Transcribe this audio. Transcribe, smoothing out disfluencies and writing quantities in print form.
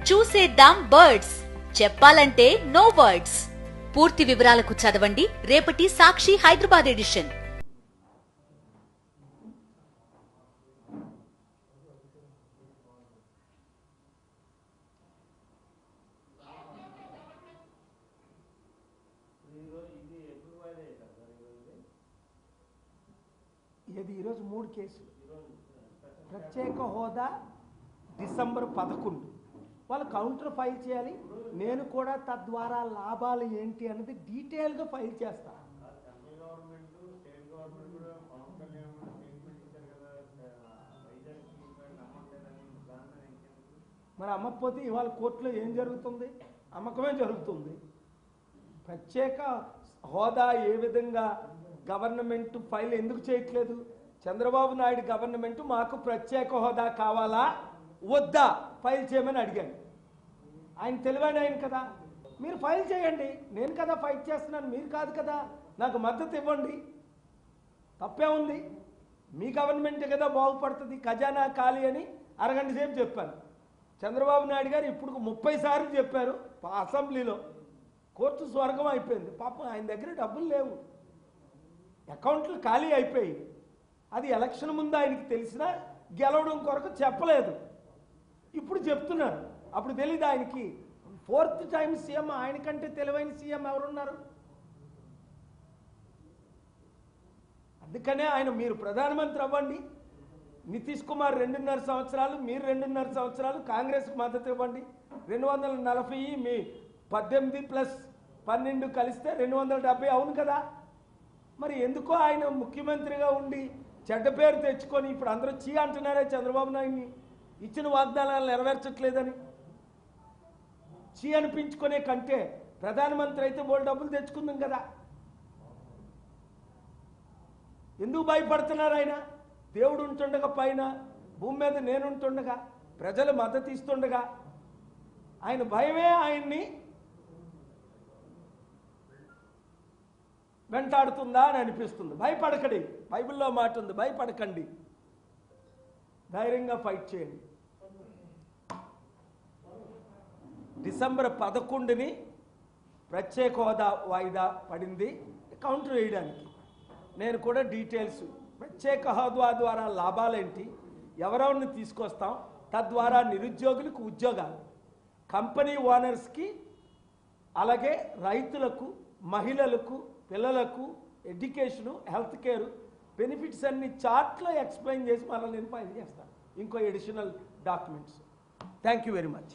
చూసేద్దాం బర్డ్స్, చెప్పాలంటే no words. పూర్తి వివరాలకు చదవండి రేపటి సాక్షి హైదరాబాద్ ఎడిషన్. ఇది ఈరోజు 3 కేసులు. ప్రత్యేక హోదా డిసెంబర్ 11 వాళ్ళు కౌంటర్ ఫైల్ చేయాలి. నేను కూడా తద్వారా లాభాలు ఏంటి అనేది డీటెయిల్గా ఫైల్ చేస్తాను. మరి అమ్మకపోతే ఇవాళ కోర్టులో ఏం జరుగుతుంది? అమ్మకమే జరుగుతుంది. ప్రత్యేక హోదా ఏ విధంగా గవర్నమెంట్ ఫైల్ ఎందుకు చేయట్లేదు? చంద్రబాబు నాయుడు గవర్నమెంట్ మాకు ప్రత్యేక హోదా కావాలా వద్దా ఫైల్ చేయమని అడిగాను. ఆయన తెలివైన ఆయన కదా, మీరు ఫైల్ చేయండి. నేను కదా ఫైట్ చేస్తున్నాను, మీరు కాదు కదా. నాకు మద్దతు ఇవ్వండి, తప్పే ఉంది. మీ గవర్నమెంట్ కదా బాగుపడుతుంది, ఖజానా ఖాళీ అని అరగంట సేపు చెప్పాను. చంద్రబాబు నాయుడు గారు ఇప్పుడు 30 సార్లు చెప్పారు అసెంబ్లీలో. కోర్టు స్వర్గం అయిపోయింది. పాపం ఆయన దగ్గర డబ్బులు లేవు, అకౌంట్లు ఖాళీ అయిపోయి. అది ఎలక్షన్ ముందు ఆయనకి తెలిసినా గెలవడం కొరకు చెప్పలేదు. ఇప్పుడు చెప్తున్నారు. అప్పుడు తెలీదు ఆయనకి. 4th time CM. ఆయనకంటే తెలివైన సీఎం ఎవరున్నారు? అందుకనే ఆయన మీరు ప్రధానమంత్రి అవ్వండి. నితీష్ కుమార్ 2.5 సంవత్సరాలు, మీరు 2.5 సంవత్సరాలు కాంగ్రెస్కి మద్దతు ఇవ్వండి. 240 మీ 18 + 12 కలిస్తే 270 అవును కదా. మరి ఎందుకో ఆయన ముఖ్యమంత్రిగా ఉండి చెడ్డ పేరు తెచ్చుకొని ఇప్పుడు అందరూ చీ అంటున్నారే చంద్రబాబు నాయుడిని, ఇచ్చిన వాగ్దానాలు నెరవేర్చట్లేదని. చీ అనిపించుకునే కంటే ప్రధానమంత్రి అయితే బోల్డ్ డబ్బులు తెచ్చుకుందాం కదా. ఎందుకు భయపడుతున్నారు? ఆయన దేవుడు ఉంటుండగా, పైన భూమి మీద నేనుంటుండగా, ప్రజలు మద్దతు ఇస్తుండగా ఆయన భయమే ఆయన్ని వెంటాడుతుందా అని అనిపిస్తుంది. భయపడకండి, బైబిల్లో మాట ఉంది, భయపడకండి, ధైర్యంగా ఫైట్ చేయండి. డిసెంబర్ 11ని ప్రత్యేక హోదా వాయిదా పడింది కౌంటర్ వేయడానికి. నేను కూడా డీటెయిల్స్, ప్రత్యేక హోదా ద్వారా లాభాలేంటి, ఎవరెవరిని తీసుకొస్తాం, తద్వారా నిరుద్యోగులకు ఉద్యోగాలు, కంపెనీ ఓనర్స్కి, అలాగే రైతులకు, మహిళలకు, పిల్లలకు ఎడ్యుకేషను, హెల్త్ కేరు బెనిఫిట్స్ అన్ని చార్ట్లో ఎక్స్ప్లెయిన్ చేసి మళ్ళీ నేను ఫైల్ చేస్తాను ఇంకో additional documents. Thank you very much.